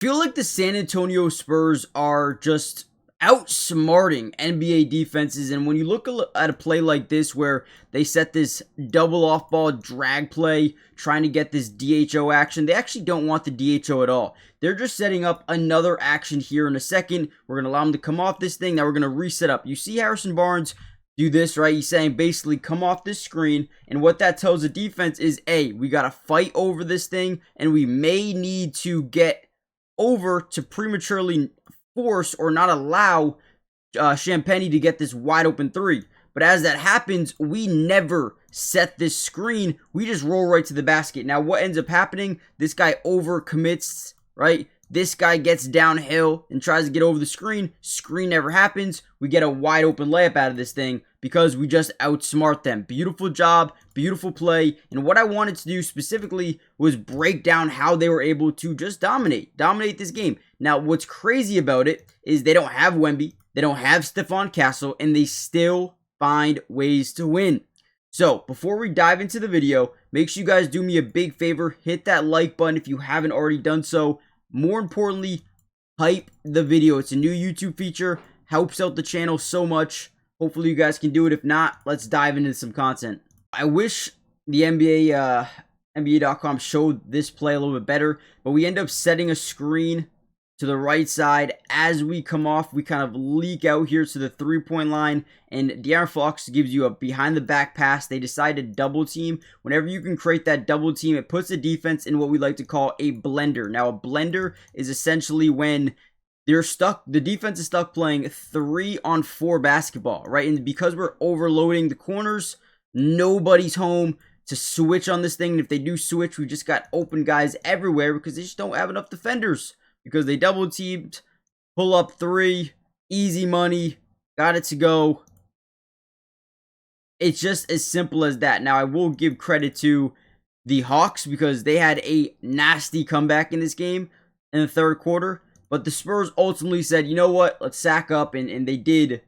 Feel like the San Antonio Spurs are just outsmarting NBA defenses. And when you look at a play like this where they set this double off ball drag play trying to get this DHO action, they actually don't want the DHO at all. They're just setting up another action here in a second. We're going to allow them to come off this thing. Now we're going to reset up. You see Harrison Barnes do this, right? He's saying basically come off this screen. And what that tells the defense is, A, we got to fight over this thing and we may need to get over to prematurely force or not allow Champagnie to get this wide open three. But as that happens, we never set this screen. We just roll right to the basket. Now, what ends up happening? This guy over commits, right? This guy gets downhill and tries to get over the screen. Screen never happens. We get a wide open layup out of this thing because we just outsmart them. Beautiful job, beautiful play. And what I wanted to do specifically was break down how they were able to just dominate this game. Now, what's crazy about it is they don't have Wemby, they don't have Stephon Castle, and they still find ways to win. So, before we dive into the video, make sure you guys do me a big favor. Hit that like button if you haven't already done so. More importantly, hype the video. It's a new YouTube feature. Helps out the channel so much. Hopefully you guys can do it. If not, let's dive into some content. I wish the NBA.com showed this play a little bit better, but we end up setting a screen to the right side. As we come off, we kind of leak out here to the three-point line, and De'Aaron Fox gives you a behind-the-back pass. They decide to double team. Whenever you can create that double team, it puts the defense in what we like to call a blender. Now, a blender is essentially when the defense is stuck playing 3-on-4 basketball, right? And because we're overloading the corners, nobody's home to switch on this thing. And if they do switch, we just got open guys everywhere because they just don't have enough defenders. Because they double teamed, pull up three, easy money, got it to go. It's just as simple as that. Now, I will give credit to the Hawks because they had a nasty comeback in this game in the third quarter. But the Spurs ultimately said, you know what, let's sack up, and they did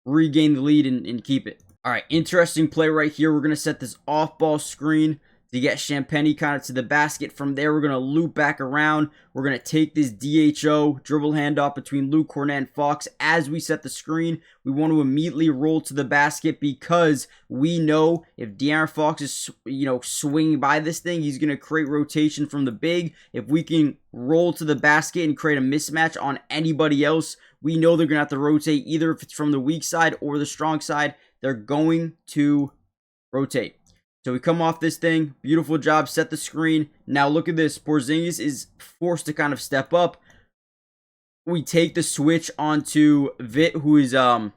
regain the lead and keep it. All right, interesting play right here. We're going to set this off-ball screen to get Champagnie kind of to the basket. From there, we're going to loop back around. We're going to take this DHO, dribble handoff between Luke Cornet and Fox. As we set the screen, we want to immediately roll to the basket because we know if De'Aaron Fox is, swinging by this thing, he's going to create rotation from the big. If we can roll to the basket and create a mismatch on anybody else, we know they're going to have to rotate either if it's from the weak side or the strong side. They're going to rotate. So we come off this thing. Beautiful job. Set the screen. Now look at this. Porzingis is forced to kind of step up. We take the switch onto Vit, who is not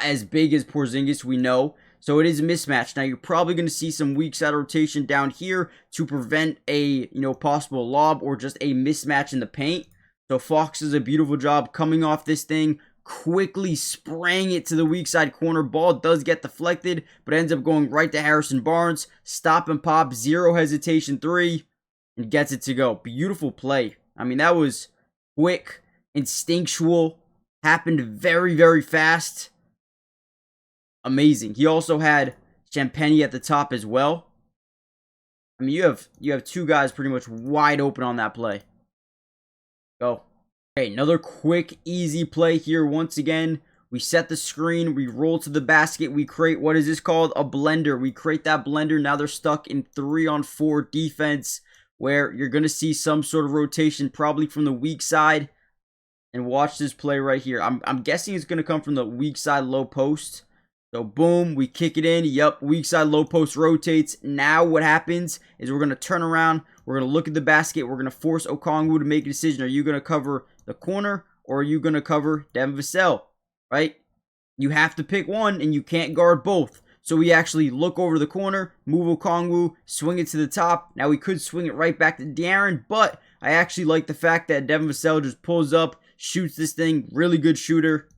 as big as Porzingis, we know. So it is a mismatch. Now you're probably going to see some weak side rotation down here to prevent a possible lob or just a mismatch in the paint. So Fox does a beautiful job coming off this thing, quickly spraying it to the weak side corner. Ball does get deflected, but ends up going right to Harrison Barnes. Stop and pop, zero hesitation three, and gets it to go. Beautiful play. I mean, that was quick, instinctual, happened very, very fast. Amazing. He also had Champagnie at the top as well. I mean, you have two guys pretty much wide open on that play. Go. Okay, another quick, easy play here. Once again, we set the screen, we roll to the basket, we create, what is this called? A blender. We create that blender. Now they're stuck in 3-on-4 defense where you're going to see some sort of rotation probably from the weak side. And watch this play right here. I'm guessing it's going to come from the weak side low post. So boom, we kick it in. Yup, weak side low post rotates. Now what happens is we're going to turn around. We're going to look at the basket. We're going to force Okongwu to make a decision. Are you going to cover the corner or are you going to cover Devin Vassell? Right? You have to pick one and you can't guard both. So we actually look over the corner, move Okongwu, swing it to the top. Now we could swing it right back to De'Aaron, but I actually like the fact that Devin Vassell just pulls up, shoots this thing. Really good shooter.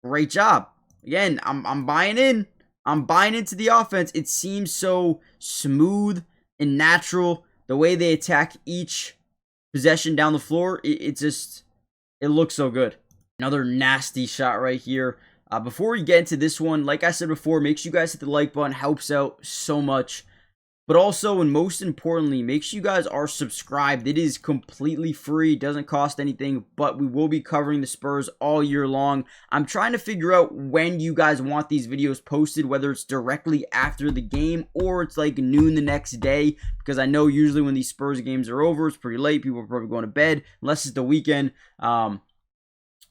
Great job. Again, I'm buying in. I'm buying into the offense. It seems so smooth and natural. The way they attack each possession down the floor, it looks so good. Another nasty shot right here. Before we get into this one, like I said before, make sure you guys hit the like button. Helps out so much. But also, and most importantly, make sure you guys are subscribed. It is completely free, doesn't cost anything, but we will be covering the Spurs all year long. I'm trying to figure out when you guys want these videos posted, whether it's directly after the game or it's like noon the next day, because I know usually when these Spurs games are over, it's pretty late. People are probably going to bed, unless it's the weekend.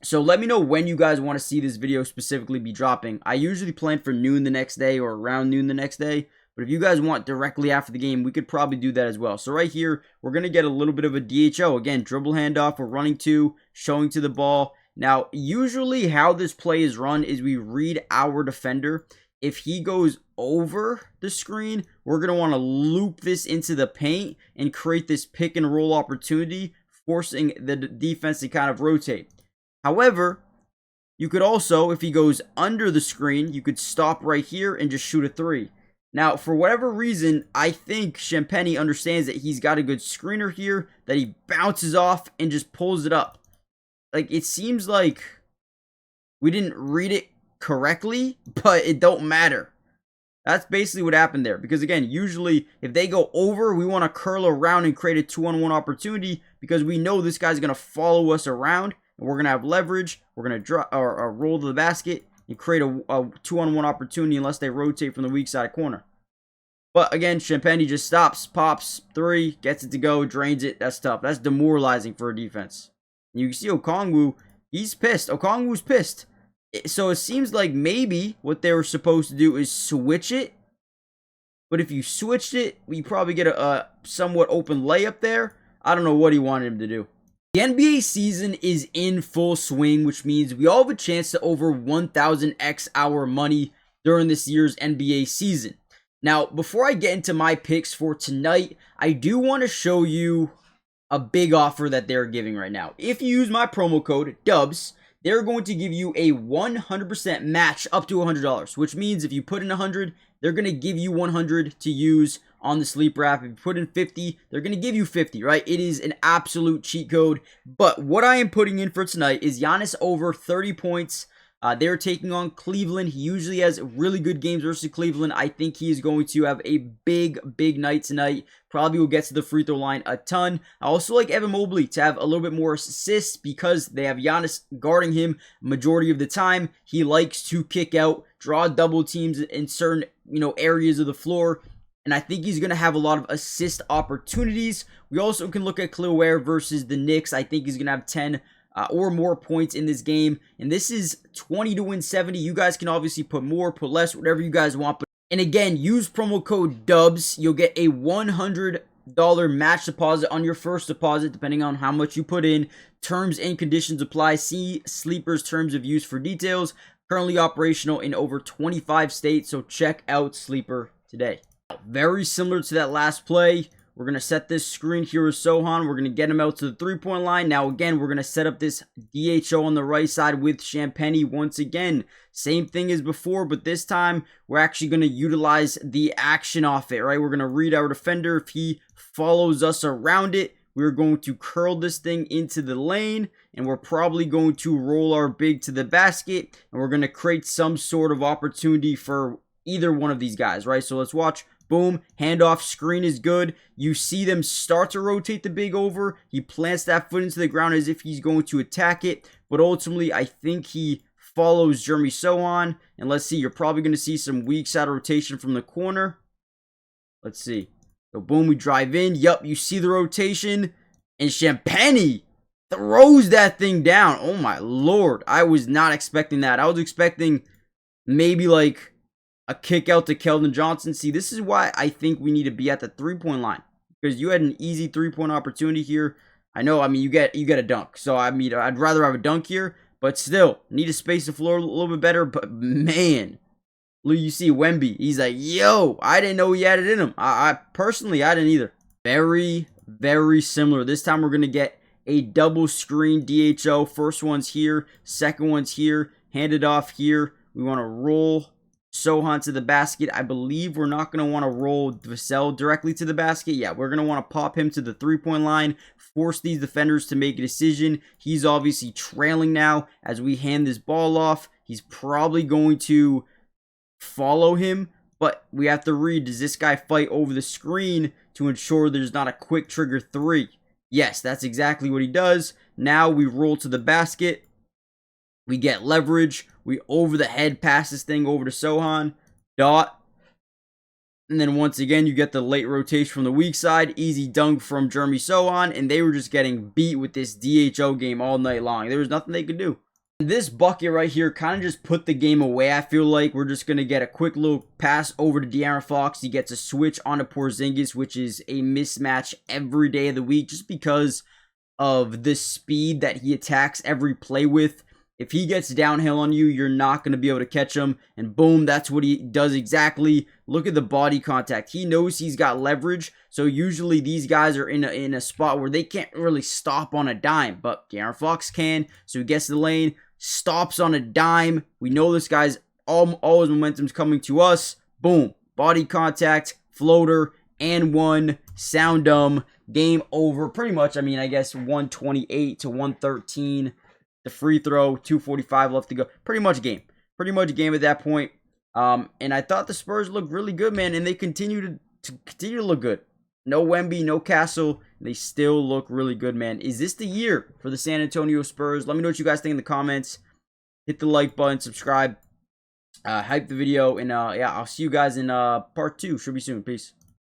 So let me know when you guys want to see this video specifically be dropping. I usually plan for noon the next day or around noon the next day. But if you guys want directly after the game, we could probably do that as well. So right here, we're going to get a little bit of a DHO. Again, dribble handoff. We're running to, showing to the ball. Now, usually how this play is run is we read our defender. If he goes over the screen, we're going to want to loop this into the paint and create this pick and roll opportunity, forcing the defense to kind of rotate. However, you could also, if he goes under the screen, you could stop right here and just shoot a three. Now, for whatever reason, I think Champagny understands that he's got a good screener here, that he bounces off and just pulls it up. Like, it seems like we didn't read it correctly, but it don't matter. That's basically what happened there. Because, again, usually if they go over, we want to curl around and create a 2-on-1 opportunity because we know this guy's going to follow us around, and we're going to have leverage. We're going to roll to the basket and create a 2-on-1 opportunity unless they rotate from the weak side corner. But again, Champagny just stops, pops, three, gets it to go, drains it. That's tough. That's demoralizing for a defense. And you can see Okongwu, he's pissed. Okongwu's pissed. So it seems like maybe what they were supposed to do is switch it. But if you switched it, you probably get a somewhat open layup there. I don't know what he wanted him to do. The NBA season is in full swing, which means we all have a chance to over 1,000x our money during this year's NBA season. Now, before I get into my picks for tonight, I do want to show you a big offer that they're giving right now. If you use my promo code DUBS, they're going to give you a 100% match up to $100, which means if you put in 100, they're going to give you 100 to use on the sleeper app. If you put in 50, they're going to give you 50, right? It is an absolute cheat code. But what I am putting in for tonight is Giannis over 30 points. They're taking on Cleveland. He usually has really good games versus Cleveland. I think he is going to have a big night tonight. Probably will get to the free throw line a ton. I also like Evan Mobley to have a little bit more assists because they have Giannis guarding him majority of the time. He likes to kick out, draw double teams in certain areas of the floor. And I think he's going to have a lot of assist opportunities. We also can look at Khalil Ware versus the Knicks. I think he's going to have 10 or more points in this game. And this is 20 to win 70. You guys can obviously put more, put less, whatever you guys want. And again, use promo code DUBS. You'll get a $100 match deposit on your first deposit, depending on how much you put in. Terms and conditions apply. See Sleeper's terms of use for details. Currently operational in over 25 states, so check out Sleeper today. Very similar to that last play. We're going to set this screen here with Sohan. We're going to get him out to the three-point line. Now, again, we're going to set up this DHO on the right side with Champagny once again. Same thing as before, but this time we're actually going to utilize the action off it, right? We're going to read our defender. If he follows us around it, we're going to curl this thing into the lane, and we're probably going to roll our big to the basket, and we're going to create some sort of opportunity for either one of these guys, right? So let's watch. Boom, handoff, screen is good. You see them start to rotate the big over. He plants that foot into the ground as if he's going to attack it. But ultimately, I think he follows Jeremy Sohan. And let's see, you're probably going to see some weak side rotation from the corner. Let's see. So boom, we drive in. Yup, you see the rotation. And Champagny throws that thing down. Oh my lord, I was not expecting that. I was expecting maybe like a kick out to Keldon Johnson. See, this is why I think we need to be at the three-point line. Because you had an easy three-point opportunity here. I know, I mean, you get a dunk. So, I mean, I'd rather have a dunk here. But still, need to space the floor a little bit better. But, man, look, you see Wemby. He's like, yo, I didn't know he had it in him. I personally, I didn't either. Very, very similar. This time, we're going to get a double screen DHO. First one's here. Second one's here. Hand it off here. We want to roll Sohan to the basket. I believe we're not going to want to roll Vassell directly to the basket. Yeah, we're going to want to pop him to the three-point line, force these defenders to make a decision. He's obviously trailing now as we hand this ball off. He's probably going to follow him, But we have to read, does this guy fight over the screen to ensure there's not a quick trigger 3? Yes, that's exactly what he does. Now we roll to the basket. We get leverage. We over the head pass this thing over to Sohan. Dot. And then once again, you get the late rotation from the weak side. Easy dunk from Jeremy Sohan. And they were just getting beat with this DHO game all night long. There was nothing they could do. This bucket right here kind of just put the game away. I feel like we're just going to get a quick little pass over to De'Aaron Fox. He gets a switch onto Porzingis, which is a mismatch every day of the week just because of the speed that he attacks every play with. If he gets downhill on you, you're not going to be able to catch him. And boom, that's what he does exactly. Look at the body contact. He knows he's got leverage. So usually these guys are in a spot where they can't really stop on a dime. But De'Aaron Fox can. So he gets to the lane, stops on a dime. We know this guy's all his momentum's coming to us. Boom. Body contact, floater, and one. Sound dumb. Game over. Pretty much, I mean, I guess 128 to 113. The free throw, 2:45 left to go. Pretty much game. Pretty much game at that point. And I thought the Spurs looked really good, man. And they continue to look good. No Wemby, no Castle. They still look really good, man. Is this the year for the San Antonio Spurs? Let me know what you guys think in the comments. Hit the like button, subscribe, hype the video. And yeah, I'll see you guys in part 2. Should be soon. Peace.